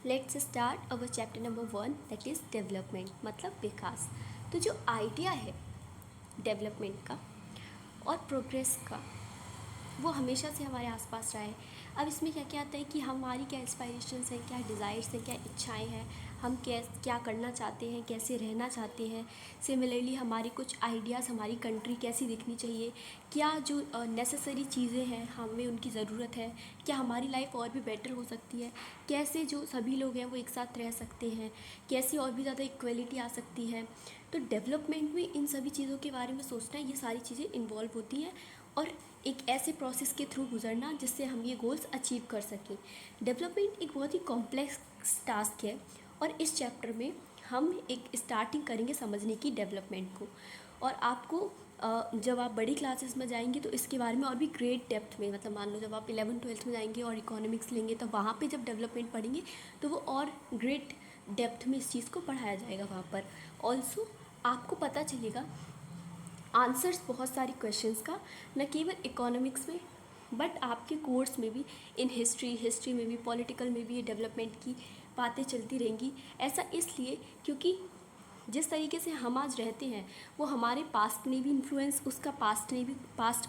Let's start our chapter number 1 that is development मतलब विकास। तो जो आइडिया है डेवलपमेंट का और प्रोग्रेस का वो हमेशा से हमारे आसपास रहा है। अब इसमें क्या क्या आता है कि हमारी क्या एस्पायरेशंस हैं, क्या डिज़ायर्स हैं, क्या इच्छाएं हैं, हम क्या करना चाहते हैं, कैसे रहना चाहते हैं। सिमिलरली हमारी कुछ आइडियाज़, हमारी कंट्री कैसी दिखनी चाहिए, क्या जो नेसेसरी चीज़ें हैं हमें उनकी ज़रूरत है, क्या हमारी लाइफ और भी बेटर हो सकती है, कैसे जो सभी लोग हैं वो एक साथ रह सकते हैं, कैसी और भी ज़्यादा इक्वलिटी आ सकती है। तो डेवलपमेंट में इन सभी चीज़ों के बारे में सोचना, ये सारी चीज़ें इन्वॉल्व होती हैं और एक ऐसे प्रोसेस के थ्रू गुजरना जिससे हम ये गोल्स अचीव कर सकें। डेवलपमेंट एक बहुत ही कॉम्प्लेक्स टास्क है और इस चैप्टर में हम एक स्टार्टिंग करेंगे समझने की डेवलपमेंट को। और आपको जब आप बड़ी क्लासेस में जाएंगे तो इसके बारे में और भी ग्रेट डेप्थ में, मतलब मान लो जब आप 11th-12th में जाएंगे और इकोनॉमिक्स लेंगे तो वहाँ पे जब डेवलपमेंट पढ़ेंगे तो वो और ग्रेट डेप्थ में इस चीज़ को पढ़ाया जाएगा वहाँ पर। ऑल्सो आपको पता चलेगा आंसर्स बहुत सारी क्वेश्चंस का, न केवल इकोनॉमिक्स में बट आपके कोर्स में भी, इन हिस्ट्री में भी, पॉलिटिकल में भी ये डेवलपमेंट की बातें चलती रहेंगी। ऐसा इसलिए क्योंकि जिस तरीके से हम आज रहते हैं वो हमारे पास्ट ने भी इन्फ्लुएंस, उसका पास्ट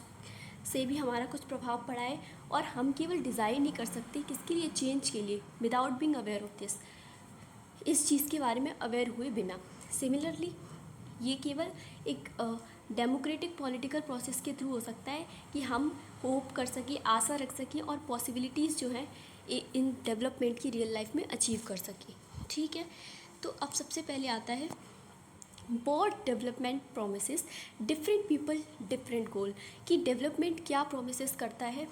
से भी हमारा कुछ प्रभाव पड़ा है और हम केवल डिज़ाइन नहीं कर सकते किसके लिए, चेंज के लिए, without being aware of this, इस चीज़ के बारे में अवेयर हुए बिना। सिमिलरली ये केवल एक डेमोक्रेटिक पॉलिटिकल प्रोसेस के थ्रू हो सकता है कि हम होप कर सकें, आशा रख सकें और पॉसिबिलिटीज़ जो हैं इन डेवलपमेंट की रियल लाइफ में अचीव कर सकें। ठीक है, तो अब सबसे पहले आता है both development promises different people different गोल, कि डेवलपमेंट क्या प्रोमिसेस करता है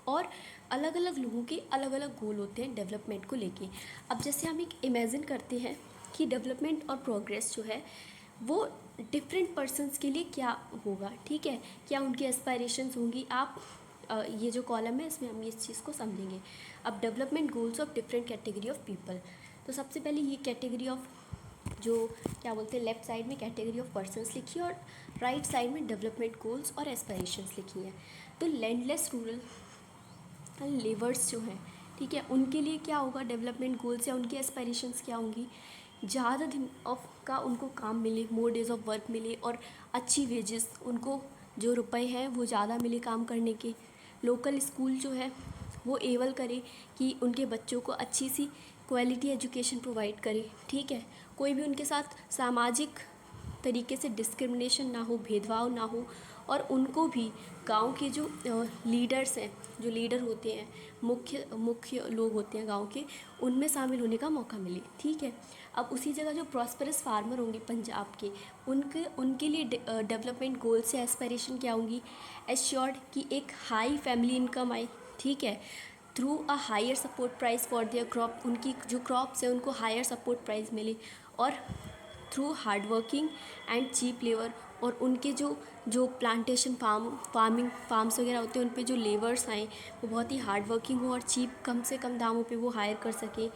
और अलग अलग लोगों के अलग अलग गोल होते हैं डेवलपमेंट को लेके। अब जैसे हम एक इमेजिन करते हैं कि डेवलपमेंट और प्रोग्रेस जो है वो डिफरेंट पर्सन्स के लिए क्या होगा, ठीक है, क्या उनकी एस्पायरेशंस होंगी। आप ये जो कॉलम है इसमें हम इस चीज़ को समझेंगे। अब development goals of different category of people, तो सबसे पहले ये कैटेगरी ऑफ, जो क्या बोलते हैं, लेफ्ट साइड में कैटेगरी ऑफ पर्सन्स लिखी है और राइट साइड में डेवलपमेंट गोल्स और एस्पायरेशंस लिखी हैं। तो लैंडलेस रूरल लेबर्स जो हैं, ठीक है, उनके लिए क्या होगा डेवलपमेंट गोल्स या उनकी एस्पायरेशंस क्या होंगी, ज़्यादा दिन ऑफ का उनको काम मिले, मोर डेज ऑफ वर्क मिले और अच्छी वेजेस, उनको जो रुपए हैं वो ज़्यादा मिले काम करने के। लोकल स्कूल जो है वो एबल करे कि उनके बच्चों को अच्छी सी क्वालिटी एजुकेशन प्रोवाइड करे, ठीक है, कोई भी उनके साथ सामाजिक तरीके से डिस्क्रिमिनेशन ना हो, भेदभाव ना हो और उनको भी गांव के जो लीडर्स हैं, जो लीडर होते हैं, मुख्य लोग होते हैं गांव के, उनमें शामिल होने का मौका मिले, ठीक है। अब उसी जगह जो प्रॉस्परस फार्मर होंगे पंजाब के, उनके लिए डेवलपमेंट गोल्स या एस्पायरेशन क्या होंगी, एश्योर्ड कि एक हाई फैमिली इनकम आए, ठीक है, through a higher support price for their crop, उनकी जो क्रॉप्स है उनको हायर सपोर्ट प्राइस मिले और through hard working and cheap labour, और उनके जो प्लांटेशन फार्म्स वगैरह होते हैं उन पे जो लेबर्स आएँ वो बहुत ही हार्ड वर्किंग हो और चीप, कम से कम दामों पे वो हायर कर सकें।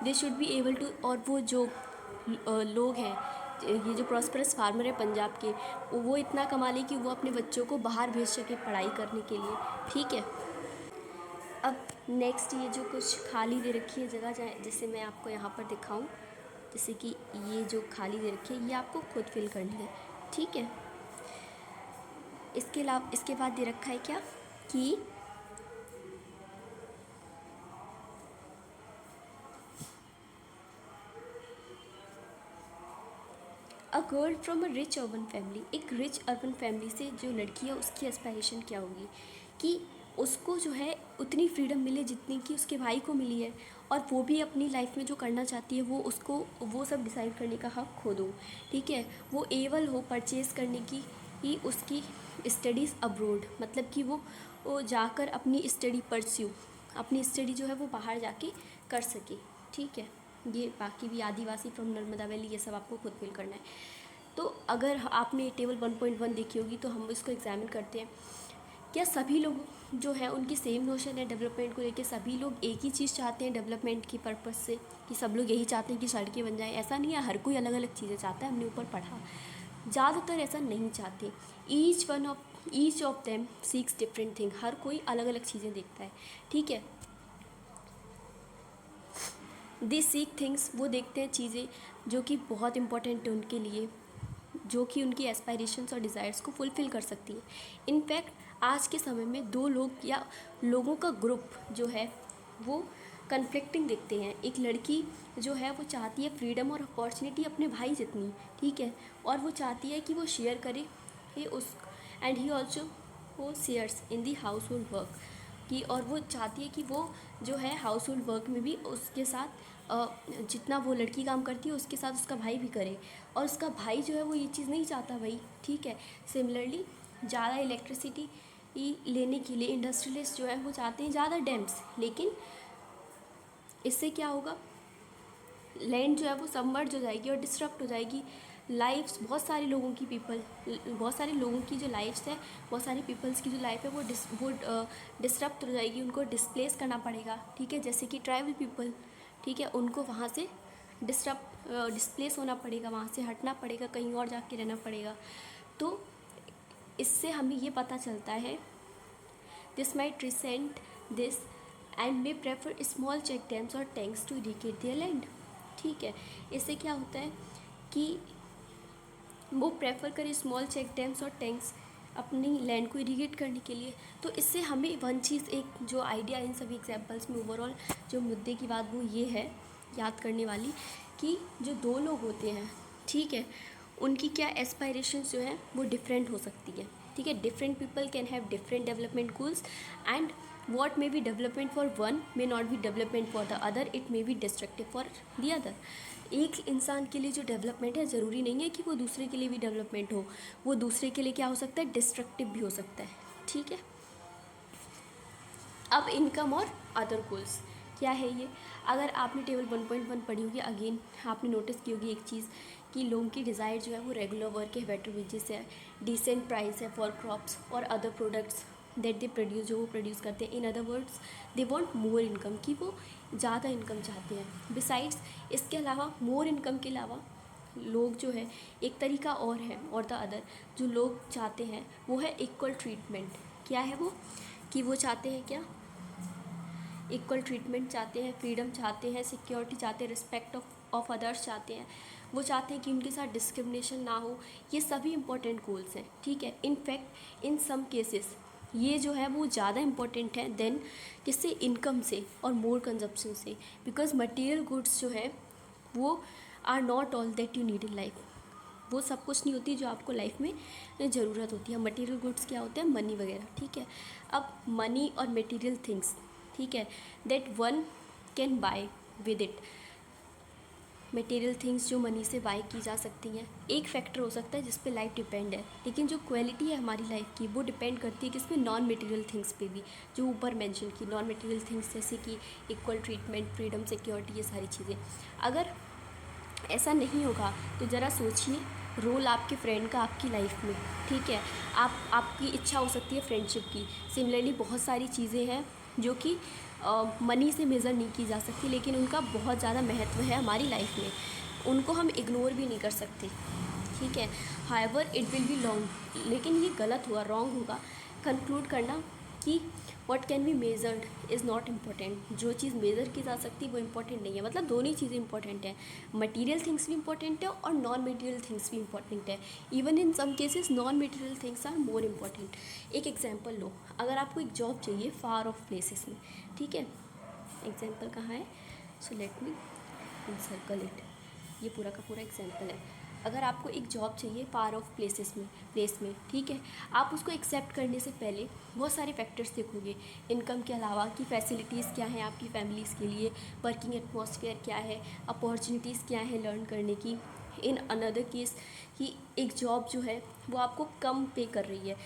They should be able to, और वो जो लोग हैं, ये जो प्रॉस्परस फार्मर है पंजाब के, वो इतना कमा लें कि वो अपने बच्चों को बाहर भेज सके पढ़ाई करने के लिए, ठीक है। अब नेक्स्ट ये जो कुछ खाली दे रखी है जगह, चाहे जैसे मैं आपको यहाँ पर दिखाऊं, जैसे कि ये जो खाली दे रखी है ये आपको खुद फिल करनी है, ठीक है। इसके अलावा इसके बाद दे रखा है क्या कि a girl from a rich urban family, एक रिच अर्बन फैमिली से जो लड़की है उसकी एस्पायरेशन क्या होगी कि उसको जो है उतनी फ्रीडम मिले जितनी कि उसके भाई को मिली है और वो भी अपनी लाइफ में जो करना चाहती है वो उसको वो सब डिसाइड करने का हक खो दो, ठीक है। वो एबल हो परचेज करने की ही उसकी स्टडीज़ अब्रोड, मतलब कि वो जाकर अपनी स्टडी परस्यू, अपनी स्टडी जो है वो बाहर जाके कर सके, ठीक है। ये बाकी भी आदिवासी फ्रॉम नर्मदा वैली ये सब आपको खुद फिल करना है। तो अगर आपने टेबल 1.1 देखी होगी तो हम इसको एग्जामिन करते हैं। क्या सभी लोग जो है उनकी सेम नोशन है डेवलपमेंट को लेकर, सभी लोग एक ही चीज़ चाहते हैं डेवलपमेंट की पर्पस से, कि सब लोग यही चाहते हैं कि सड़कें बन जाएं? ऐसा नहीं है, हर कोई अलग अलग चीज़ें चाहता है, हमने ऊपर पढ़ा। ज़्यादातर ऐसा नहीं चाहते। Each of them seeks different thing, हर कोई अलग अलग चीज़ें देखता है, ठीक है। दे सीक थिंग्स, वो देखते हैं चीज़ें जो कि बहुत इंपॉर्टेंट है उनके लिए, जो कि उनकी एस्पायरेशंस और डिज़ायर्स को फुलफ़िल कर सकती है। इनफैक्ट आज के समय में दो लोग या लोगों का ग्रुप जो है वो कन्फ्लिक्टिंग दिखते हैं। एक लड़की जो है वो चाहती है फ्रीडम और अपॉर्चुनिटी अपने भाई जितनी, ठीक है, और वो चाहती है कि वो शेयर करे ये उस, एंड ही ऑल्सो वो shares in the house hold work की, और वो चाहती है कि वो जो है हाउस होल्ड वर्क में भी उसके साथ जितना वो लड़की काम करती है उसके साथ उसका भाई भी करे, और उसका भाई जो है वो ये चीज़ नहीं चाहता भाई, ठीक है। सिमिलरली ज़्यादा इलेक्ट्रिसिटी लेने के लिए इंडस्ट्रियलिस्ट जो है वो चाहते हैं ज़्यादा डैम्स, लेकिन इससे क्या होगा, लैंड जो है वो सबमर्ज हो जाएगी और डिस्टर्ब हो जाएगी। लाइफ्स बहुत सारे लोगों की बहुत सारे लोगों की जो लाइफ्स है, बहुत सारे पीपल्स की जो लाइफ है वो डिस्टर्ब हो जाएगी, उनको डिस्प्लेस करना पड़ेगा, ठीक है। जैसे कि ट्राइबल पीपल, ठीक है, उनको वहाँ से डिस्प्लेस होना पड़ेगा, वहाँ से हटना पड़ेगा, कहीं और जाके रहना पड़ेगा। तो इससे हमें ये पता चलता है this might recent this and may prefer small check dams और tanks to irrigate their land, ठीक है। इससे क्या होता है कि वो प्रेफर करें स्मॉल चेक डैम्स और टैंक्स अपनी लैंड को इरिगेट करने के लिए। तो इससे हमें वन चीज़, एक जो आइडिया इन सभी एग्जांपल्स में ओवरऑल जो मुद्दे की बात वो ये है याद करने वाली, कि जो दो लोग होते हैं, ठीक है, उनकी क्या एस्पायरेशंस जो हैं वो डिफरेंट हो सकती है, ठीक है। Different people can have different development goals and what may be development for one may not be development for the other, it may be destructive for the other। एक इंसान के लिए जो डेवलपमेंट है ज़रूरी नहीं है कि वो दूसरे के लिए भी डेवलपमेंट हो, वो दूसरे के लिए क्या हो सकता है, डिस्ट्रक्टिव भी हो सकता है, ठीक है। अब इनकम और अदर गोल्स क्या है ये, अगर आपने टेबल 1.1 पढ़ी होगी, अगेन आपने नोटिस की होगी एक चीज़ कि लोगों की डिज़ायर जो है वो रेगुलर वर्क है, बेटर वेजेस है, डिसेंट प्राइस है फॉर क्रॉप्स और other products that they produce, जो वो प्रोड्यूस करते हैं। In other words they want more income, कि वो ज़्यादा इनकम चाहते हैं। बिसाइड्स इसके अलावा मोर इनकम के अलावा लोग जो है एक तरीका और है, और द अदर जो लोग चाहते हैं वो है इक्वल ट्रीटमेंट। क्या है वो, कि वो चाहते हैं क्या, इक्वल ट्रीटमेंट चाहते हैं, फ्रीडम चाहते हैं, सिक्योरिटी चाहते हैं, रिस्पेक्ट ऑफ अदर्स चाहते हैं, वो चाहते हैं कि उनके साथ डिस्क्रिमिनेशन ना हो। ये सभी इंपॉर्टेंट गोल्स हैं, ठीक है। इनफैक्ट इन सम केसेस ये जो है वो ज़्यादा इंपॉर्टेंट है देन किससे, इनकम से और मोर कंजप्शन से, बिकॉज मटेरियल गुड्स जो है वो are not all that you need in life. वो सब कुछ नहीं होती जो आपको लाइफ में ज़रूरत होती है। मटेरियल गुड्स क्या होते हैं, मनी वगैरह, ठीक है। अब मनी और मटेरियल थिंग्स, ठीक है, that one can buy with it, material things जो मनी से बाय की जा सकती हैं। एक फैक्टर हो सकता है जिस पे लाइफ डिपेंड है, लेकिन जो क्वालिटी है हमारी लाइफ की वो डिपेंड करती है किस पे, नॉन मटेरियल थिंग्स पे भी, जो ऊपर मेंशन की नॉन मटेरियल थिंग्स, जैसे कि इक्वल ट्रीटमेंट, फ्रीडम, सिक्योरिटी, ये सारी चीज़ें। अगर ऐसा नहीं होगा तो ज़रा सोचिए रोल आपके फ्रेंड का आपकी लाइफ में, ठीक है। आपकी इच्छा हो सकती है फ्रेंडशिप की। सिमिलरली बहुत सारी चीज़ें हैं जो कि मनी से मेज़र नहीं की जा सकती, लेकिन उनका बहुत ज़्यादा महत्व है हमारी लाइफ में, उनको हम इग्नोर भी नहीं कर सकते, ठीक है। However it will be long, लेकिन ये गलत हुआ, रॉन्ग होगा कंक्लूड करना कि what can be measured is not important. जो चीज़ मेज़र की जा सकती है वो इम्पॉर्टेंट नहीं है, मतलब दोनों ही चीज़ें इंपॉर्टेंट है, मटेरियल थिंग्स भी इंपॉर्टेंट है और नॉन मटेरियल थिंग्स भी इंपॉर्टेंट है। Even in some cases non material things are more important. एक एग्जांपल लो, अगर आपको एक जॉब चाहिए फार ऑफ प्लेसेस में, ठीक है, एग्जांपल कहाँ है, so let me encircle it, ये पूरा का पूरा एग्जांपल है। अगर आपको एक जॉब चाहिए फार ऑफ प्लेस में, ठीक है, आप उसको एक्सेप्ट करने से पहले बहुत सारे फैक्टर्स देखोगे, इनकम के अलावा कि फैसिलिटीज़ क्या हैं आपकी फैमिलीज़ के लिए, वर्किंग एटमॉस्फेयर क्या है, अपॉर्चुनिटीज़ क्या है लर्न करने की। इन अनदर केस कि एक जॉब जो है वो आपको कम पे कर रही है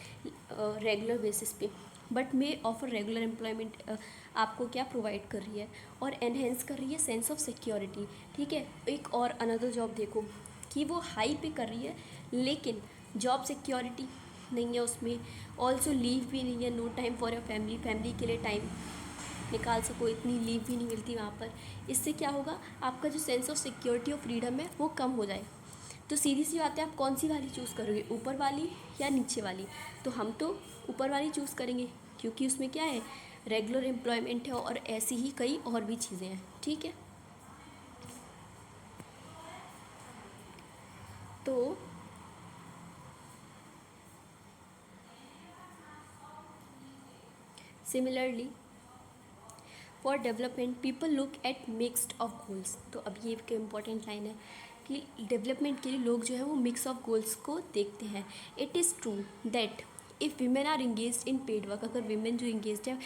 रेगुलर बेसिस पे, but may offer regular employment, आपको क्या प्रोवाइड कर रही है और एनहेंस कर रही है सेंस ऑफ सिक्योरिटी, ठीक है। एक और अनदर जॉब देखो कि वो हाई पे कर रही है लेकिन जॉब सिक्योरिटी नहीं है उसमें, ऑल्सो लीव भी नहीं है, no time for your family के लिए टाइम निकाल सको इतनी लीव भी नहीं मिलती वहाँ पर। इससे क्या होगा, आपका जो सेंस ऑफ सिक्योरिटी और फ्रीडम है वो कम हो जाए। तो सीधी सी बात है, आप कौन सी वाली चूज़ करोगे, ऊपर वाली या नीचे वाली। तो हम तो ऊपर वाली चूज़ करेंगे क्योंकि उसमें क्या है, रेगुलर एम्प्लॉयमेंट है और ऐसी ही कई और भी चीज़ें हैं, ठीक है। तो similarly for development people look at mixed of goals. तो अब ये एक इम्पॉर्टेंट लाइन है कि डेवलपमेंट के लिए लोग जो है वो मिक्स ऑफ गोल्स को देखते हैं। It is true that if women are engage in paid work, अगर वीमेन जो इंगेज है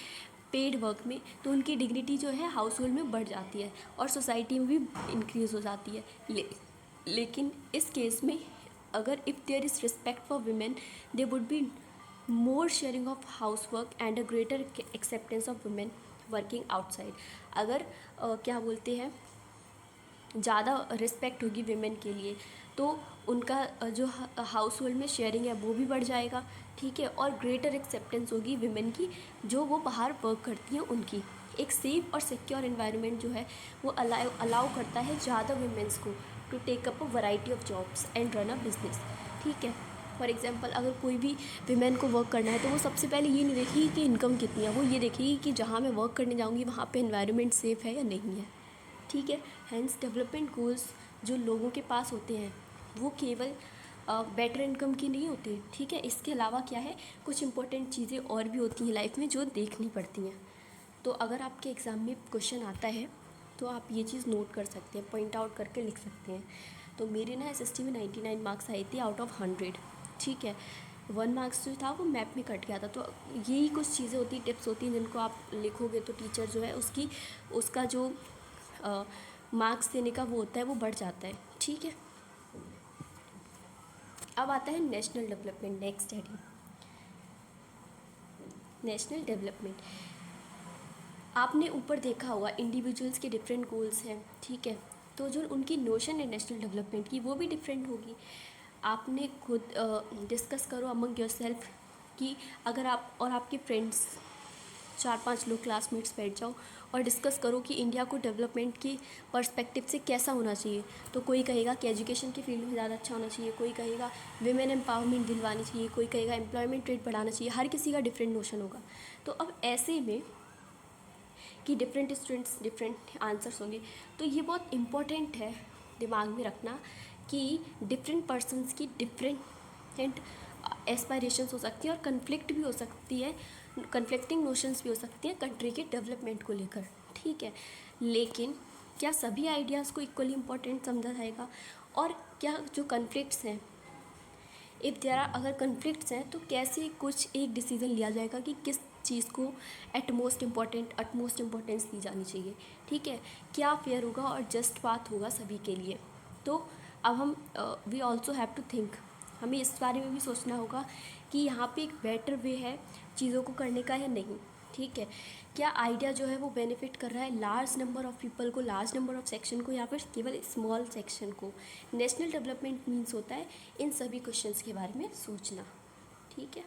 पेड वर्क में, तो उनकी डिग्निटी जो है हाउस होल्ड में बढ़ जाती है और सोसाइटी में भी इंक्रीज़ हो जाती है। लेकिन इस केस में अगर if there is respect for women, they would be more sharing of house work and a greater acceptance of women working outside. अगर क्या बोलते हैं ज़्यादा रिस्पेक्ट होगी विमेन के लिए, तो उनका जो हाउस होल्ड में शेयरिंग है वो भी बढ़ जाएगा, ठीक है, और ग्रेटर एक्सेप्टेंस होगी विमेन की जो वो बाहर वर्क करती हैं उनकी। एक सेफ और सिक्योर एनवायरनमेंट जो है वो अलाउ करता है ज़्यादा विमेंस को to take up a variety of jobs and run a business, ठीक है। फॉर एग्जांपल अगर कोई भी विमेन को वर्क करना है तो वो सबसे पहले ये नहीं देखेगी कि इनकम कितनी है, वो ये देखेगी कि जहाँ मैं वर्क करने जाऊँगी वहाँ पे एनवायरनमेंट सेफ़ है या नहीं है, ठीक है। हैंस डेवलपमेंट गोल्स जो लोगों के पास होते हैं वो केवल बेटर इनकम की नहीं होती, ठीक है। इसके अलावा क्या है, कुछ इंपॉर्टेंट चीज़ें और भी होती हैं लाइफ में जो देखनी पड़ती हैं। तो अगर आपके एग्ज़ाम में क्वेश्चन आता है तो आप ये चीज़ नोट कर सकते हैं, पॉइंट आउट करके लिख सकते हैं। तो मेरे ना एसएसटी में 99 मार्क्स आए थे आउट ऑफ 100, ठीक है। 1 मार्क्स जो था वो मैप में कट गया था। तो यही कुछ चीज़ें होती, टिप्स होती हैं जिनको आप लिखोगे तो टीचर जो है उसका जो मार्क्स देने का वो होता है वो बढ़ जाता है, ठीक है। अब आता है national development, next heading national development. आपने ऊपर देखा होगा इंडिविजुअल्स के डिफरेंट गोल्स हैं, ठीक है। तो जो उनकी नोशन है नेशनल डेवलपमेंट की वो भी डिफरेंट होगी। आपने खुद डिस्कस करो अमंग योरसेल्फ कि अगर आप और आपके फ्रेंड्स 4-5 लोग क्लासमेट्स बैठ जाओ और डिस्कस करो कि इंडिया को डेवलपमेंट की पर्सपेक्टिव से कैसा होना चाहिए। तो कोई कहेगा कि एजुकेशन के फील्ड में ज़्यादा अच्छा होना चाहिए, कोई कहेगा विमेन एम्पावरमेंट दिलवानी चाहिए, कोई कहेगा एम्प्लॉयमेंट रेट बढ़ाना चाहिए। हर किसी का डिफरेंट नोशन होगा। तो अब ऐसे में कि डिफरेंट स्टूडेंट्स डिफरेंट आंसर्स होंगे, तो ये बहुत इम्पोर्टेंट है दिमाग में रखना कि डिफरेंट पर्सनस की डिफरेंट एस्पायरेशंस हो सकती हैं और कन्फ्लिक्ट भी हो सकती है, कन्फ्लिक्टिंग नोशंस भी हो सकती हैं कंट्री के डेवलपमेंट को लेकर, ठीक है। लेकिन क्या सभी आइडियाज़ को इक्वली इम्पोर्टेंट समझा जाएगा? और क्या जो कन्फ्लिक्ट्स हैं, इफ़ देयर आर अगर कन्फ्लिक्ट्स हैं तो कैसे कुछ एक डिसीज़न लिया जाएगा कि किस चीज़ को अटमोस्ट इम्पोर्टेंस दी जानी चाहिए, ठीक है। क्या फेयर होगा और जस्ट बात होगा सभी के लिए। तो अब हम we also have to think, हमें इस बारे में भी सोचना होगा कि यहाँ पे एक बेटर वे है चीज़ों को करने का या नहीं, ठीक है। क्या आइडिया जो है वो बेनिफिट कर रहा है लार्ज नंबर ऑफ़ पीपल को, लार्ज नंबर ऑफ सेक्शन को, या फिर केवल स्मॉल सेक्शन को। नेशनल डेवलपमेंट मीन्स होता है इन सभी क्वेश्चंस के बारे में सोचना, ठीक है।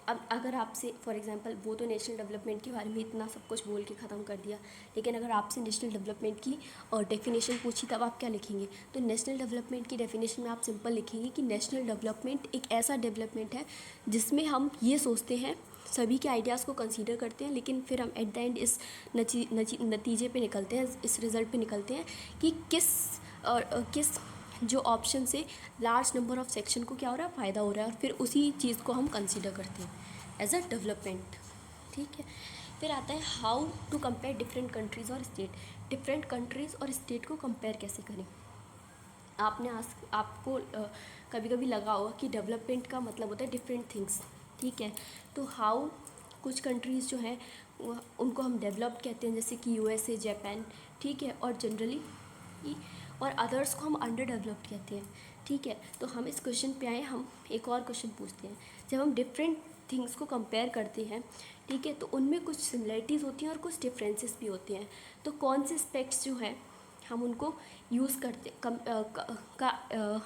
अब अगर आपसे फॉर एग्जांपल वो तो नेशनल डेवलपमेंट के बारे में इतना सब कुछ बोल के ख़त्म कर दिया, लेकिन अगर आपसे नेशनल डेवलपमेंट की डेफिनेशन पूछी तब आप क्या लिखेंगे? तो नेशनल डेवलपमेंट की डेफिनेशन में आप सिंपल लिखेंगे कि नेशनल डेवलपमेंट एक ऐसा डेवलपमेंट है जिसमें हम ये सोचते हैं, सभी के आइडियाज़ को कंसीडर करते हैं, लेकिन फिर हम एट द एंड इस नतीजे पे निकलते हैं, इस रिज़ल्ट पे निकलते हैं कि किस जो ऑप्शन से लार्ज नंबर ऑफ सेक्शन को क्या हो रहा है, फ़ायदा हो रहा है, और फिर उसी चीज़ को हम कंसीडर करते हैं एज अ डेवलपमेंट, ठीक है। फिर आता है how to compare different countries और स्टेट। डिफरेंट कंट्रीज़ और स्टेट को कंपेयर कैसे करें? आपको कभी कभी लगा होगा कि डेवलपमेंट का मतलब होता है डिफरेंट थिंग्स, ठीक है। तो हाउ कुछ कंट्रीज़ जो हैं उनको हम डेवलप्ड कहते हैं, जैसे कि यूएसए, जापान, ठीक है, और जनरली और अदर्स को हम अंडर डेवलप्ड कहते हैं, ठीक है। तो हम इस क्वेश्चन पे आए, हम एक और क्वेश्चन पूछते हैं। जब हम डिफरेंट थिंग्स को कंपेयर करते हैं, ठीक है, तो उनमें कुछ सिमिलरिटीज़ होती हैं और कुछ डिफरेंसेस भी होते हैं। तो कौन से एस्पेक्ट्स जो हैं हम उनको यूज़ करते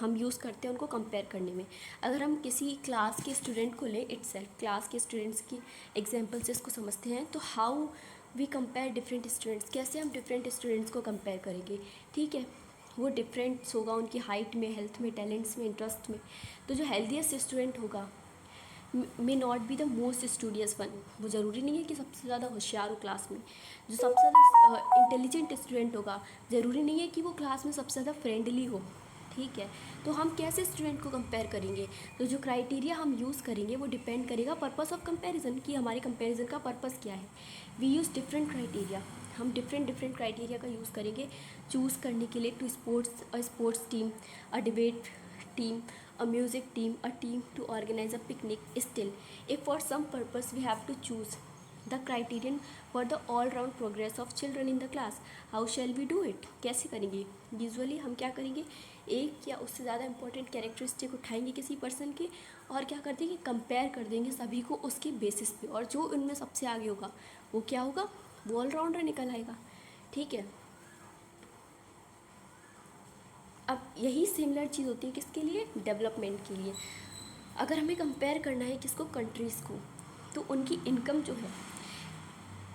हम यूज़ करते हैं उनको कंपेयर करने में। अगर हम किसी क्लास के स्टूडेंट को लें, इटसेल्फ क्लास के स्टूडेंट्स की एग्जांपल से इसको समझते हैं, तो how we compare different students, कैसे हम डिफरेंट स्टूडेंट्स को कंपेयर करेंगे, ठीक है। वो डिफरेंट्स होगा उनकी हाइट में, हेल्थ में, टैलेंट्स में, इंटरेस्ट में। तो जो हेल्दीएस्ट स्टूडेंट होगा may not be the most studious one, वो ज़रूरी नहीं है कि सबसे ज़्यादा होशियार हो क्लास में। जो सबसे ज़्यादा इंटेलिजेंट स्टूडेंट होगा, ज़रूरी नहीं है कि वो क्लास में सबसे ज़्यादा फ्रेंडली हो। ठीक है, तो हम कैसे स्टूडेंट को कंपेयर करेंगे? तो जो क्राइटेरिया हम यूज़ करेंगे वो डिपेंड करेगा पर्पस ऑफ कंपैरिजन, कि हमारे कंपैरिजन का पर्पस क्या है। वी यूज़ डिफरेंट क्राइटेरिया, हम डिफरेंट क्राइटेरिया का यूज़ करेंगे चूज़ करने के लिए। To sports team, a debate team, a music team, a team to organize a picnic. Still, if for some purpose we have to choose the criterion for the all-round progress of children in the class, how shall we do it? कैसे करेंगे? Usually हम क्या करेंगे, एक या उससे ज़्यादा important characteristic उठाएंगे किसी पर्सन के और क्या कर देंगे, कंपेयर कर देंगे सभी को उसके बेसिस पे, और जो उनमें सबसे आगे होगा वो क्या होगा, वो ऑलराउंडर निकल आएगा। ठीक है, अब यही सिमिलर चीज़ होती है किसके लिए, डेवलपमेंट के लिए। अगर हमें कंपेयर करना है किसको, कंट्रीज़ को, तो उनकी इनकम जो है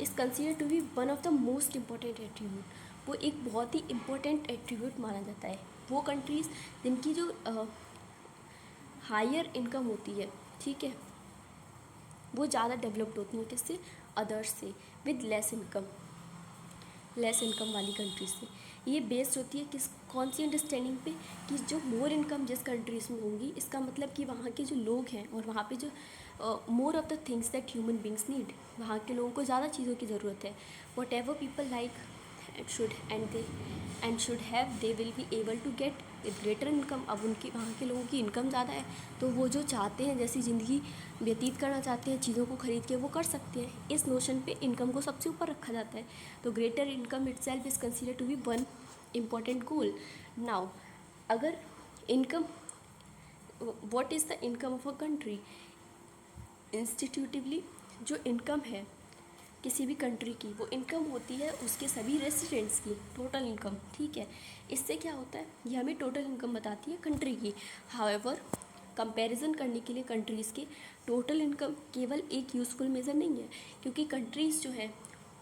is consider to be one of the most important attribute, वो एक बहुत ही इम्पोर्टेंट एट्रीब्यूट माना जाता है। वो कंट्रीज़ जिनकी जो हायर इनकम होती है, ठीक है, वो ज़्यादा डेवलप्ड होती हैं किससे, अदर्स से, विद लेस इनकम वाली कंट्रीज से। ये बेस्ड होती है किस, कौन सी अंडरस्टैंडिंग पे, कि जो मोर इनकम जिस कंट्रीज़ में होंगी, इसका मतलब कि वहाँ के जो लोग हैं और वहाँ पे जो more of the things that human beings need, वहाँ के लोगों को ज़्यादा चीज़ों की ज़रूरत है। Whatever people like should have, they will be able to get with greater income. अब उनकी, वहाँ के लोगों की इनकम ज़्यादा है, तो वो जो चाहते हैं, जैसी ज़िंदगी व्यतीत करना चाहते हैं, चीज़ों को खरीद के वो कर सकते हैं। इस नोशन पे इनकम को सबसे ऊपर रखा जाता है। तो greater income itself is consider to be one important goal. Now, अगर income, what is the income of a country? Intuitively जो इनकम है किसी भी कंट्री की, वो इनकम होती है उसके सभी रेसिडेंट्स की, टोटल इनकम। ठीक है, इससे क्या होता है, ये हमें टोटल इनकम बताती है कंट्री की। हाउएवर, कंपैरिजन करने के लिए कंट्रीज़ की टोटल इनकम केवल एक यूज़फुल मेज़र नहीं है, क्योंकि कंट्रीज़ जो है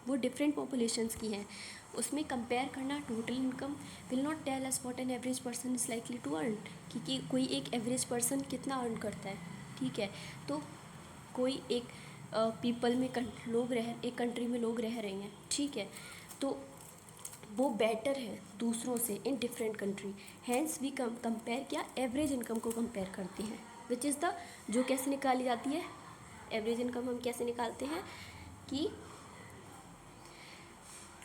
वो डिफरेंट पॉपुलेशंस की हैं। उसमें कंपेयर करना total income will not tell us what an average person is likely to earn, कि कोई एक एवरेज पर्सन कितना अर्न करता है। ठीक है, तो कोई एक पीपल में लोग एक कंट्री में लोग रह रहे हैं, ठीक है, तो वो बेटर है दूसरों से in different country. Hence we compare, क्या, एवरेज इनकम को कंपेयर करते हैं, विच इज़ द, जो कैसे निकाली जाती है, एवरेज इनकम हम कैसे निकालते हैं, कि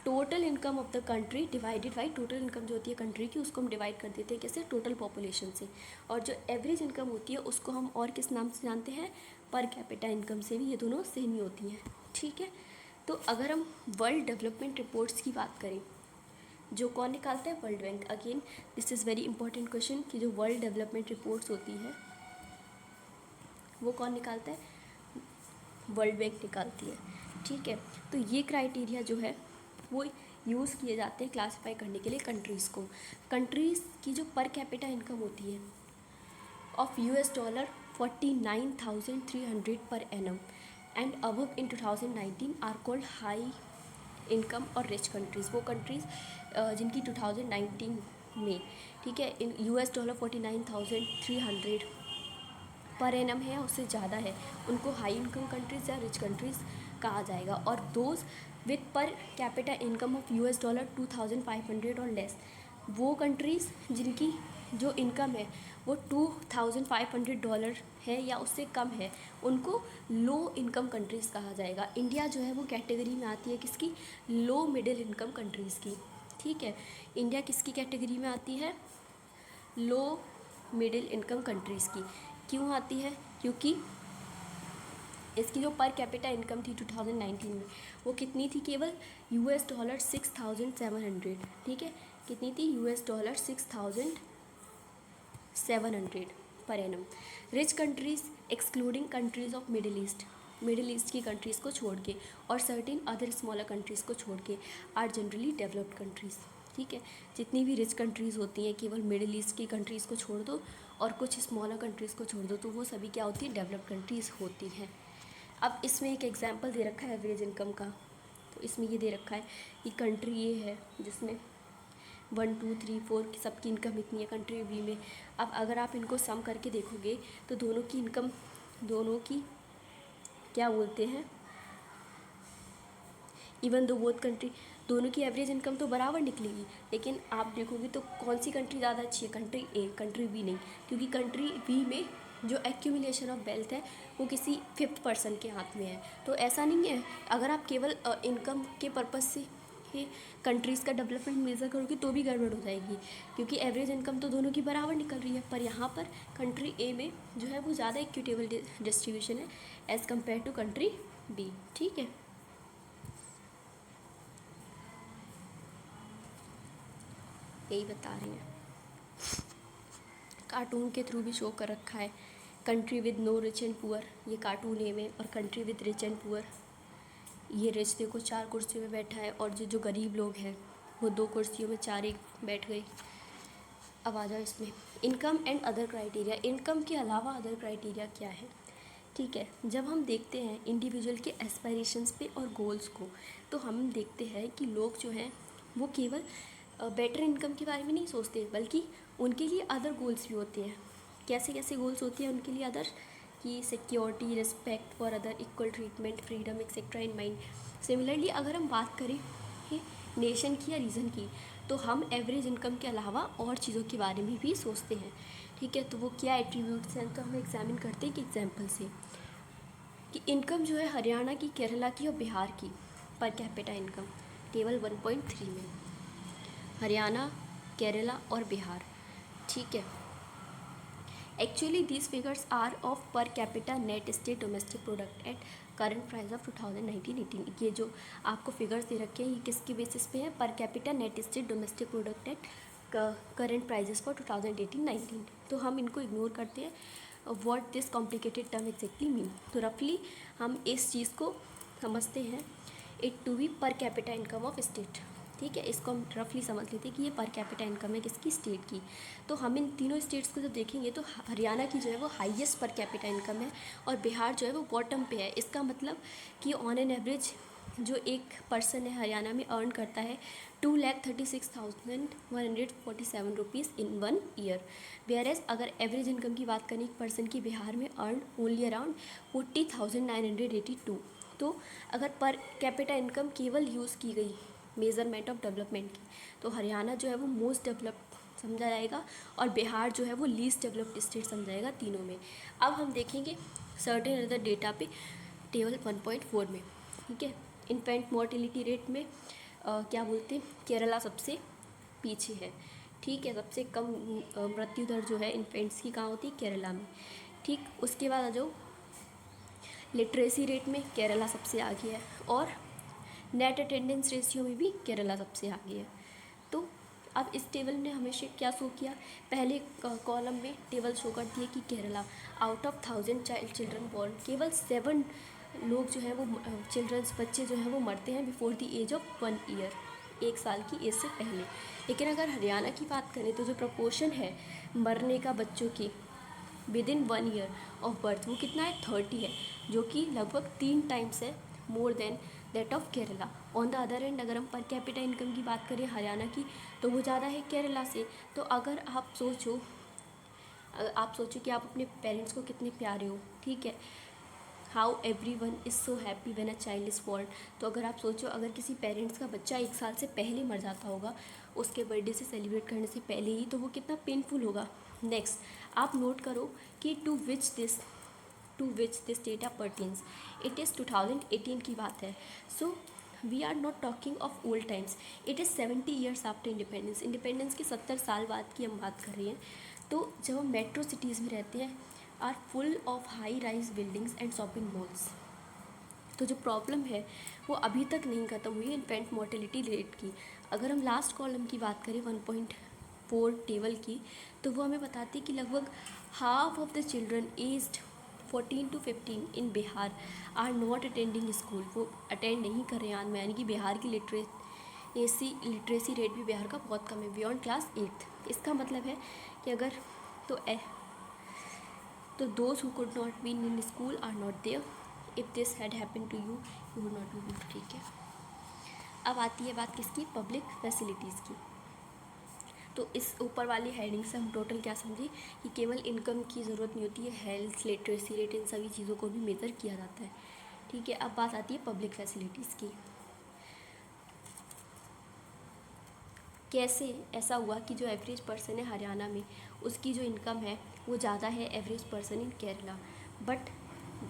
total income of the country divided by, total income जो होती है कंट्री की, उसको हम डिवाइड कर देते हैं कैसे, टोटल पॉपुलेशन से। और जो एवरेज इनकम होती है उसको हम और किस नाम से जानते हैं, पर कैपिटा इनकम से भी, ये दोनों सेम ही होती हैं। ठीक है, तो अगर हम वर्ल्ड डेवलपमेंट रिपोर्ट्स की बात करें, जो कौन निकालता है, world bank. Again this is very important question, कि जो वर्ल्ड डेवलपमेंट रिपोर्ट्स होती है वो कौन निकालता है, वर्ल्ड बैंक निकालती है। ठीक है, तो ये क्राइटेरिया जो है वो यूज़ किए जाते हैं क्लासीफाई करने के लिए कंट्रीज़ को। कंट्रीज़ की जो पर कैपिटा इनकम होती है of $49,300 per annum and above in 2019 are called high income और रिच कंट्रीज़। वो कंट्रीज़ जिनकी 2019 में, ठीक है, इन $49,300 पर एनम है, उससे ज़्यादा है, उनको हाई इनकम कंट्रीज़ या रिच कंट्रीज़ कहा जाएगा। और दोज विथ पर कैपिटा इनकम ऑफ $2,500 और लेस, वो कंट्रीज़ जिनकी जो इनकम है वो $2,500 है या उससे कम है, उनको लो इनकम कंट्रीज़ कहा जाएगा। इंडिया जो है वो कैटेगरी में आती है किसकी, लो मिडिल इनकम कंट्रीज़ की। ठीक है, इंडिया किसकी कैटेगरी में आती है, लो मिडिल इनकम कंट्रीज़ की। क्यों आती है, क्योंकि इसकी जो पर कैपिटा इनकम थी 2019 में वो कितनी थी, केवल $6,700। ठीक है, कितनी थी, $6,700 per annum. Rich countries excluding countries of middle east की कंट्रीज़ को छोड़ के और सर्टेन अदर स्मॉलर कंट्रीज़ को छोड़ के आर जनरली डेवलप्ड कंट्रीज़। ठीक है, जितनी भी रिच कंट्रीज़ होती हैं, केवल मिडिल ईस्ट की कंट्रीज़ को छोड़ दो और कुछ स्मॉलर कंट्रीज़ को छोड़ दो, तो वो सभी क्या होती है, डेवलप्ड कंट्रीज़ होती हैं। अब इसमें एक एग्जांपल दे रखा है एवरेज इनकम का, तो इसमें ये दे रखा है कि कंट्री ये है जिसमें 1 2 3 4 की सबकी इनकम इतनी है, कंट्री बी में। अब अगर आप इनको सम करके देखोगे तो दोनों की इनकम दोनों की क्या बोलते हैं, इवन दो बोथ कंट्री, दोनों की एवरेज इनकम तो बराबर निकलेगी, लेकिन आप देखोगे तो कौन सी कंट्री ज़्यादा अच्छी है, कंट्री ए, कंट्री बी नहीं, क्योंकि कंट्री बी में जो एक्यूमुलेशन ऑफ वेल्थ है वो किसी फिफ्थ पर्सन के हाथ में है। तो ऐसा नहीं है, अगर आप केवल इनकम के पर्पज़ से ही कंट्रीज़ का डेवलपमेंट मेज़र करोगे तो भी गड़बड़ हो जाएगी, क्योंकि एवरेज इनकम तो दोनों की बराबर निकल रही है, पर यहाँ पर कंट्री ए में जो है वो ज़्यादा इक्विटेबल डिस्ट्रीब्यूशन है as compare to country B. ठीक है, यही बता रही हैं, कार्टून के थ्रू भी शो कर रखा है, country with no rich and poor, ये कार्टून ए में, और country with rich and poor, ये रिच देखो 4 कुर्सियों में बैठा है, और जो गरीब लोग हैं वो 2 कुर्सियों में 4 एक बैठ गए। अब आ जाओ इसमें income and other criteria, income के अलावा अदर क्राइटेरिया क्या है। ठीक है, जब हम देखते हैं इंडिविजुअल के एस्पायरेशंस पे और गोल्स को, तो हम देखते हैं कि लोग जो हैं वो केवल बेटर इनकम के बारे में नहीं सोचते, बल्कि उनके लिए अदर गोल्स भी होते हैं। कैसे कैसे गोल्स होते हैं उनके लिए अदर, कि security, respect for other, equal treatment, freedom etcetera in mind. Similarly अगर हम बात करें नेशन की या रीजन की, तो हम एवरेज इनकम के अलावा और चीज़ों के बारे में भी सोचते हैं। ठीक है, तो वो क्या एट्रीब्यूट्स हैं, तो हम एग्जामिन करते हैं कि एग्जाम्पल से, कि इनकम जो है हरियाणा की, केरला की और बिहार की पर कैपिटा इनकम टेबल 1.3 में, हरियाणा, केरला और बिहार। ठीक है, actually these figures are of per capita net state domestic product at current price of 2019-18। ये जो आपको फिगर्स दे रखे हैं ये किसके बेसिस पे है, per capita net state domestic product at current prices for 2018-19। तो हम इनको इग्नोर करते हैं, what this complicated term exactly mean. तो रफली हम इस चीज़ को समझते हैं it to be per capita income of state. ठीक है, इसको हम रफली समझ लेते हैं कि ये पर कैपिटा इनकम है किसकी, स्टेट की। तो हम इन तीनों स्टेट्स को जब देखेंगे तो हरियाणा की जो है वो हाईएस्ट पर कैपिटा इनकम है, और बिहार जो है वो बॉटम पे है। इसका मतलब कि ऑन एन एवरेज जो एक पर्सन है हरियाणा में अर्न करता है 2,36,147 rupees in 1 year, whereas अगर एवरेज इनकम की बात करें एक पर्सन की बिहार में अर्न ओनली अराउंड 40,982। तो अगर पर कैपिटा इनकम केवल यूज़ की गई मेज़रमेंट ऑफ डेवलपमेंट की, तो हरियाणा जो है वो मोस्ट डेवलप्ड समझा जाएगा, और बिहार जो है वो लीस्ट डेवलप्ड स्टेट समझा जाएगा तीनों में। अब हम देखेंगे सर्टेन अदर डेटा पे टेबल 1.4 में। ठीक है, इन्फेंट मोर्टेलिटी रेट में क्या बोलते हैं, केरला सबसे पीछे है। ठीक है, सबसे कम मृत्यु दर जो है इन्फेंट्स की कहाँ होती है, केरला में। ठीक, उसके बाद आ जाओ लिटरेसी रेट में केरला सबसे आगे है, और नेट अटेंडेंस रेशियो में भी केरला सबसे आगे है। तो अब इस टेबल ने हमेशा क्या शो किया, पहले कॉलम में टेबल शो करती है कि Kerala out of 1000 child children born केवल 7 लोग जो है वो चिल्ड्रंस बच्चे जो हैं वो मरते हैं before the age of 1 year, 1 साल की एज से पहले। लेकिन अगर हरियाणा की बात करें तो जो प्रपोर्शन है मरने का बच्चों की with in 1 year of birth वो कितना है, 30 है, जो कि लगभग 3 टाइम्स है more than that of Kerala. On the other and अगर हम पर कैपिटा इनकम की बात करें हरियाणा की, तो वो ज़्यादा है केरला से। तो अगर आप सोचो कि आप अपने पेरेंट्स को कितने प्यारे हो। ठीक है, how every one is so happy when a child is born. तो अगर आप सोचो अगर किसी पेरेंट्स का बच्चा 1 साल से पहले मर जाता होगा उसके बर्थडे से सेलिब्रेट करने से पहले ही, तो वो कितना पेनफुल होगा। नेक्स्ट आप नोट करो कि to which this data pertains, it is 2018 की बात है। So we are not talking of old times, it is 70 years after independence. Independence के 70 साल बाद की हम बात कर रहे हैं। तो जब हम मेट्रो सिटीज़ में रहते हैं are full of high rise buildings and shopping malls. तो जो प्रॉब्लम है वो अभी तक नहीं ख़त्म हुई है इन्फेंट मोर्टेलिटी रेट की। अगर हम लास्ट कॉलम की बात करें 1.4 टेबल की, तो वो हमें बताती है कि लगभग half of the children aged 14 to 15 in Bihar are not attending school. वो अटेंड नहीं कर रहे हैं, यानी कि बिहार की लिटरेसी रेट भी बिहार का बहुत कम है, बियॉन्ड क्लास 8। इसका मतलब है कि अगर तो those who could not be in school are not there, if this had happen to you you would not be. ठीक है, अब आती है बात किसकी, पब्लिक फैसिलिटीज़ की। तो इस ऊपर वाली हेडिंग से हम टोटल क्या समझे कि केवल इनकम की ज़रूरत नहीं होती है, हेल्थ, लिटरेसी रेट, इन सभी चीज़ों को भी मेज़र किया जाता है। ठीक है, अब बात आती है पब्लिक फैसिलिटीज़ की। कैसे ऐसा हुआ कि जो एवरेज पर्सन है हरियाणा में, उसकी जो इनकम है वो ज़्यादा है average person in Kerala, but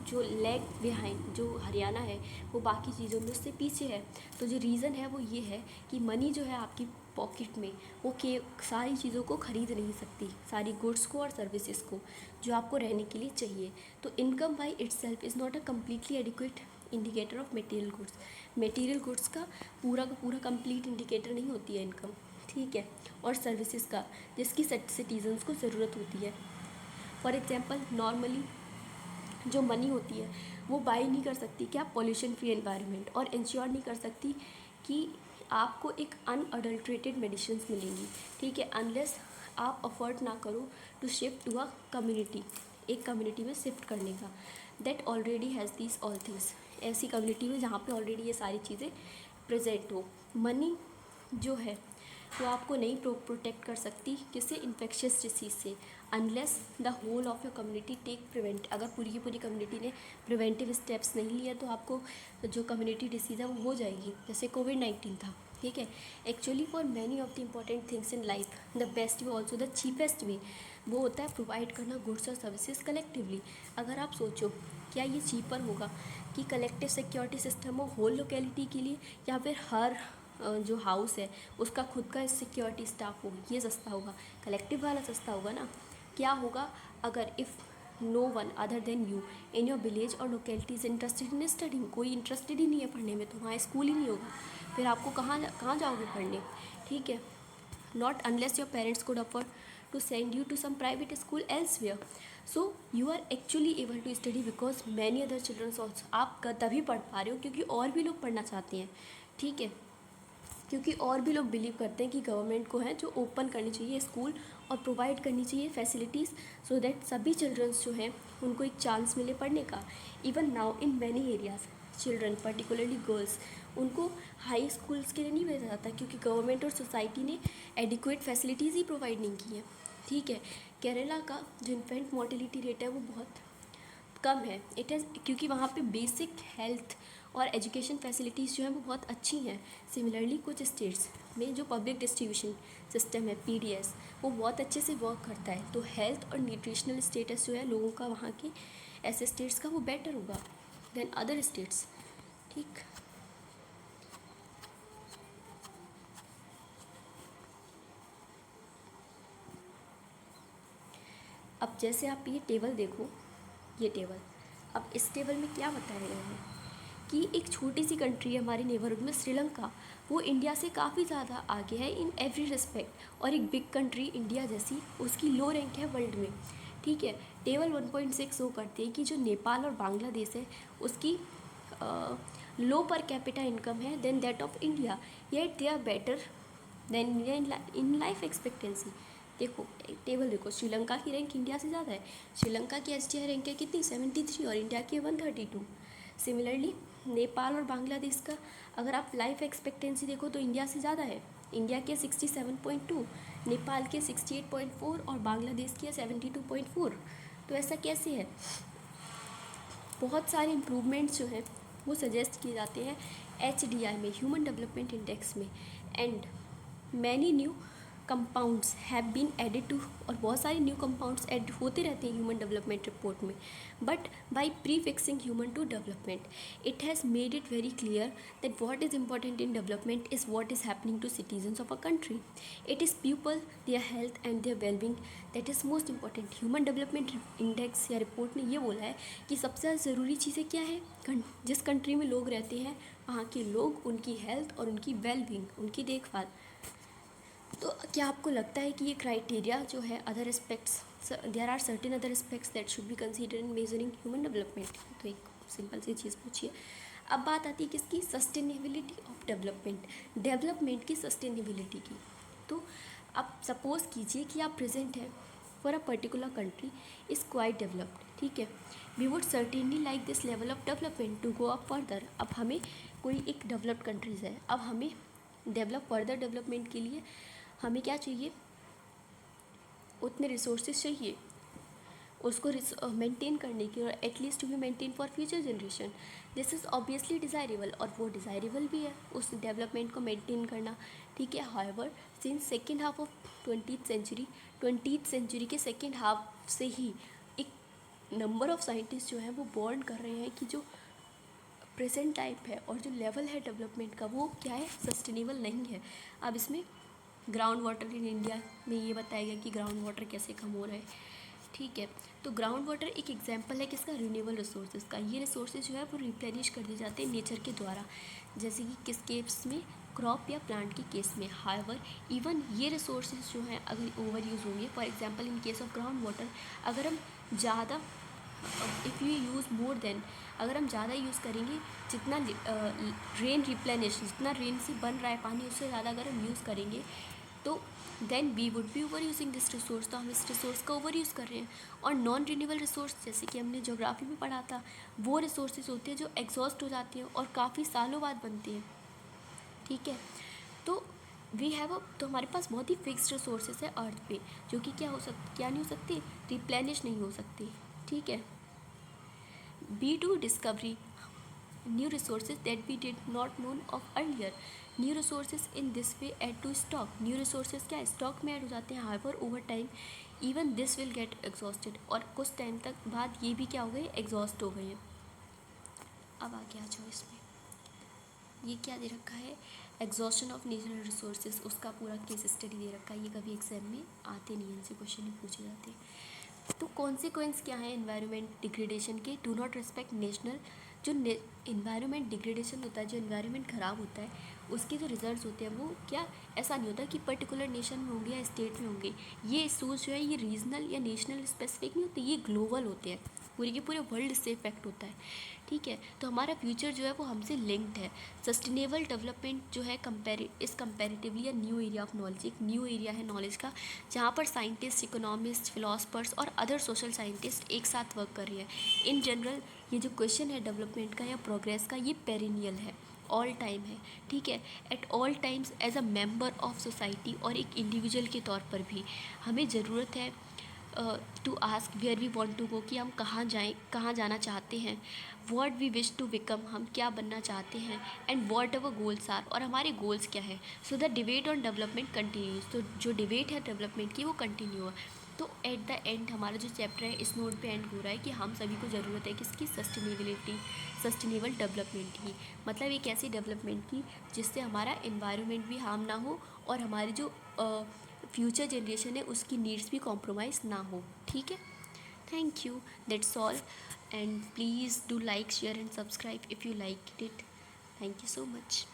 जो लैग बिहाइंड जो हरियाणा है वो बाकी चीज़ों में उससे पीछे है। तो जो रीज़न है वो ये है कि मनी जो है आपकी पॉकेट में वो के सारी चीज़ों को खरीद नहीं सकती, सारी गुड्स को और सर्विसेज को जो आपको रहने के लिए चाहिए। तो income by itself is not a completely adequate indicator of material goods. Material goods का पूरा कंप्लीट इंडिकेटर नहीं होती है इनकम, ठीक है, और सर्विसेज का जिसकी सिटीजन्स को ज़रूरत होती है। फॉर एग्जांपल नॉर्मली जो मनी होती है वो बाई नहीं कर सकती क्या पॉल्यूशन फ्री एनवायरनमेंट, और इंश्योर नहीं कर सकती कि आपको एक अनअडल्ट्रेटेड मेडिसिन मिलेंगी, ठीक है, अनलेस आप अफोर्ड ना करो to shift to a community, एक कम्युनिटी में शिफ्ट करने का, that already has these all things, ऐसी कम्युनिटी में जहाँ पे ऑलरेडी ये सारी चीज़ें प्रेजेंट हो। मनी जो है वो आपको नहीं प्रोटेक्ट कर सकती किससे, इन्फेक्शियस डिसीज से, unless the whole of your community take prevent. अगर पूरी की पूरी कम्युनिटी ने प्रिवेंटिव स्टेप्स नहीं लिए तो आपको जो कम्युनिटी डिसीज़ है वो हो जाएगी, जैसे कोविड-19 था, ठीक है। Actually for many of the important things in life the best way also the cheapest way वो होता है प्रोवाइड करना गुड्स और सर्विसेज कलेक्टिवली। अगर आप सोचो क्या ये चीपर होगा कि कलेक्टिव सिक्योरिटी सिस्टम हो होल लोकेलिटी के लिए, या फिर हर जो हाउस है उसका खुद का सिक्योरिटी स्टाफ हो, ये सस्ता होगा, कलेक्टिव वाला सस्ता होगा ना। क्या होगा अगर if no one other than you in your village or locality is interested in studying, कोई इंटरेस्टेड ही नहीं है पढ़ने में, तो वहाँ स्कूल ही नहीं होगा, फिर आपको कहाँ जाओगे पढ़ने, ठीक है। Not unless your parents could afford to send you to some private school elsewhere, so you are actually able to study because many other childrens also. आप तभी पढ़ पा रहे हो क्योंकि और भी लोग पढ़ना चाहते हैं, ठीक है, क्योंकि और भी लोग बिलीव करते हैं कि गवर्नमेंट को है जो ओपन करनी चाहिए स्कूल और प्रोवाइड करनी चाहिए फैसिलिटीज़, सो दैट सभी चिल्ड्रंस जो हैं उनको एक चांस मिले पढ़ने का। Even now in many areas children particularly girls उनको हाई स्कूल्स के लिए नहीं भेजा जाता क्योंकि गवर्नमेंट और सोसाइटी ने एडिक्वेट फैसिलिटीज़ ही प्रोवाइड नहीं की है, ठीक है। केरला का जो इन्फेंट मोर्टेलिटी रेट है वो बहुत कम है, इट इज़ क्योंकि वहाँ पे बेसिक हेल्थ और एजुकेशन फैसिलिटीज़ जो हैं वो बहुत अच्छी हैं। सिमिलरली कुछ स्टेट्स में जो पब्लिक डिस्ट्रीब्यूशन सिस्टम है पीडीएस वो बहुत अच्छे से वर्क करता है, तो हेल्थ और न्यूट्रिशनल स्टेटस जो है लोगों का वहाँ के ऐसे स्टेट्स का वो बेटर होगा देन अदर स्टेट्स, ठीक। अब जैसे आप ये टेबल देखो, ये टेबल, अब इस टेबल में क्या बताया गया है कि एक छोटी सी कंट्री है हमारे नेबरहुड में श्रीलंका, वो इंडिया से काफ़ी ज़्यादा आगे है इन एवरी रिस्पेक्ट, और एक बिग कंट्री इंडिया जैसी उसकी लो रैंक है वर्ल्ड में, ठीक है। टेबल 1.6 शो करती है कि जो नेपाल और बांग्लादेश है उसकी लो पर कैपिटा इनकम है than that of India, yet they are better than India in life expectancy. देखो टेबल देखो, श्रीलंका की रैंक इंडिया से ज़्यादा है, श्रीलंका की एचडीआई रैंक है कितनी 73 और इंडिया की 132। सिमिलरली नेपाल और बांग्लादेश का अगर आप लाइफ एक्सपेक्टेंसी देखो तो इंडिया से ज़्यादा है, इंडिया के 67.2, नेपाल के 68.4 और बांग्लादेश के 72.4। तो ऐसा कैसे है, बहुत सारे इम्प्रूवमेंट्स जो हैं वो सजेस्ट किए जाते हैं HDI में, ह्यूमन डेवलपमेंट इंडेक्स में, and many new compounds have been added to, और बहुत सारे न्यू कंपाउंड्स ऐड होते रहते हैं ह्यूमन डेवलपमेंट रिपोर्ट में, but by prefixing human to development it has made it very clear that what is important in development is what is happening to citizens of a country, it is people, their health and their wellbeing that is most important. Human development index या report ने ये बोला है कि सबसे ज़्यादा ज़रूरी चीज़ें क्या है, जिस कंट्री में लोग रहते हैं वहाँ के लोग, उनकी हेल्थ और उनकी वेलबींग, उनकी देखभाल। तो क्या आपको लगता है कि ये क्राइटेरिया जो है other aspects, there are certain other aspects that should be consider in measuring human development? तो एक सिंपल सी चीज़ पूछिए। अब बात आती है किसकी, सस्टेनेबिलिटी ऑफ डेवलपमेंट, डेवलपमेंट की सस्टेनेबिलिटी की। तो अब सपोज़ कीजिए कि आप प्रेजेंट हैं for a particular country is quite developed, ठीक है, we would certainly like this level of development to go up further. अब हमें कोई एक डेवलप्ड कंट्रीज़ है, अब हमें फर्दर डेवलपमेंट के लिए हमें क्या चाहिए, उतने रिसोर्सेज चाहिए उसको मेंटेन करने की, और at least to be maintain for future generation. This is obviously desirable, और वो डिज़ायरेबल भी है उस डेवलपमेंट को मेंटेन करना, ठीक है। However since second half of 20th century के सेकेंड हाफ से ही एक नंबर ऑफ साइंटिस्ट जो हैं वो बॉर्न कर रहे हैं कि जो प्रेजेंट टाइप है और जो लेवल है डेवलपमेंट का वो क्या है, सस्टेनेबल नहीं है। अब इसमें ग्राउंड वाटर इन इंडिया में ये बताया गया कि ग्राउंड वाटर कैसे कम हो रहा है, ठीक है। तो ग्राउंड वाटर एक एग्जांपल है किसका, रिन्यूएबल रिसोर्सेज का। ये रिसोर्सेज जो है वो रिप्लेनिश कर दिए जाते हैं नेचर के द्वारा, जैसे कि किस केस में, क्रॉप या प्लांट के केस में। हाउएवर इवन ये रिसोर्सेज जो हैं अगर ओवर यूज़ होंगे, for example in case of ground water, अगर हम ज़्यादा if you use more than, अगर हम ज़्यादा यूज़ करेंगे, जितना रेन रिप्लेनिश, जितना रेन से बन रहा है पानी उससे ज़्यादा अगर हम यूज़ करेंगे तो then we would be over using this resource, तो हम इस रिसोर्स का ओवर यूज़ कर रहे हैं। और नॉन रिन्यूएबल रिसोर्स जैसे कि हमने ज्योग्राफी में पढ़ा था, वो रिसोर्सेज होते हैं जो एग्जॉस्ट हो जाती हैं और काफ़ी सालों बाद बनती हैं, ठीक है। तो वी हैव तो हमारे पास बहुत ही फिक्स्ड रिसोर्सेज है अर्थ पे, जो कि क्या नहीं हो सकती, रिप्लेनिश नहीं हो सकती, ठीक है। B2 discovery new resources that we did not known of earlier. New resources in this way add to stock. New resources क्या स्टॉक में ऐड हो जाते हैं, however over time even this will get exhausted, और कुछ time तक बाद ये भी क्या हो गए, एग्जॉस्ट हो गए हैं। अब आगे आ जाओ, इसमें ये क्या दे रखा है, एग्जॉस्शन ऑफ नेचुरल रिसोर्सेज, उसका पूरा केस स्टडी दे रखा है। ये कभी एग्जाम में आते नहीं हैं, इनसे क्वेश्चन नहीं पूछे जाते। तो कॉन्सिक्वेंस क्या है एनवायरनमेंट डिग्रेडेशन के, डू नॉट रिस्पेक्ट नेशनल, जो इन्वायरमेंट डिग्रेडेशन होता है, जो इन्वायरमेंट ख़राब होता है, उसके जो रिजल्ट्स होते हैं वो क्या, ऐसा नहीं होता कि पर्टिकुलर नेशन में होंगे या स्टेट में होंगे। ये इशूज़ जो है ये रीजनल या नेशनल स्पेसिफिक नहीं होते, ये ग्लोबल होते हैं, पूरे के पूरे वर्ल्ड से इफेक्ट होता है, ठीक है। तो हमारा फ्यूचर जो है वो हमसे लिंक्ड है। सस्टेनेबल डेवलपमेंट जो है comparatively a new area of knowledge, एक न्यू एरिया है नॉलेज का, जहाँ पर साइंटिस्ट, इकोनॉमिस्ट, फिलोसफर्स और अदर सोशल साइंटिस्ट एक साथ वर्क कर रही है। इन जनरल ये जो क्वेश्चन है डेवलपमेंट का या प्रोग्रेस का, ये पेरिनियल है, ऑल टाइम है, ठीक है। At all times as a member of society, और एक इंडिविजुअल के तौर पर भी हमें ज़रूरत है to ask where we want to go, कि हम कहाँ जाएँ, कहाँ जाना चाहते हैं, what we wish to become, हम क्या बनना चाहते हैं, and what our goals are, और हमारे गोल्स क्या है। So the debate on development continues, तो जो डिबेट है डेवलपमेंट की वो कंटिन्यू है। तो एट द एंड हमारा जो चैप्टर है इस नोट पे एंड हो रहा है कि हम सभी को ज़रूरत है किसकी, सस्टेनेबल डेवलपमेंट की, मतलब एक ऐसी डेवलपमेंट की जिससे हमारा एनवायरनमेंट भी हार्म ना हो और हमारी जो फ्यूचर जनरेशन है उसकी नीड्स भी कॉम्प्रोमाइज़ ना हो, ठीक है। Thank you, that's all, and please do like, share and subscribe if you like it. Thank you so much.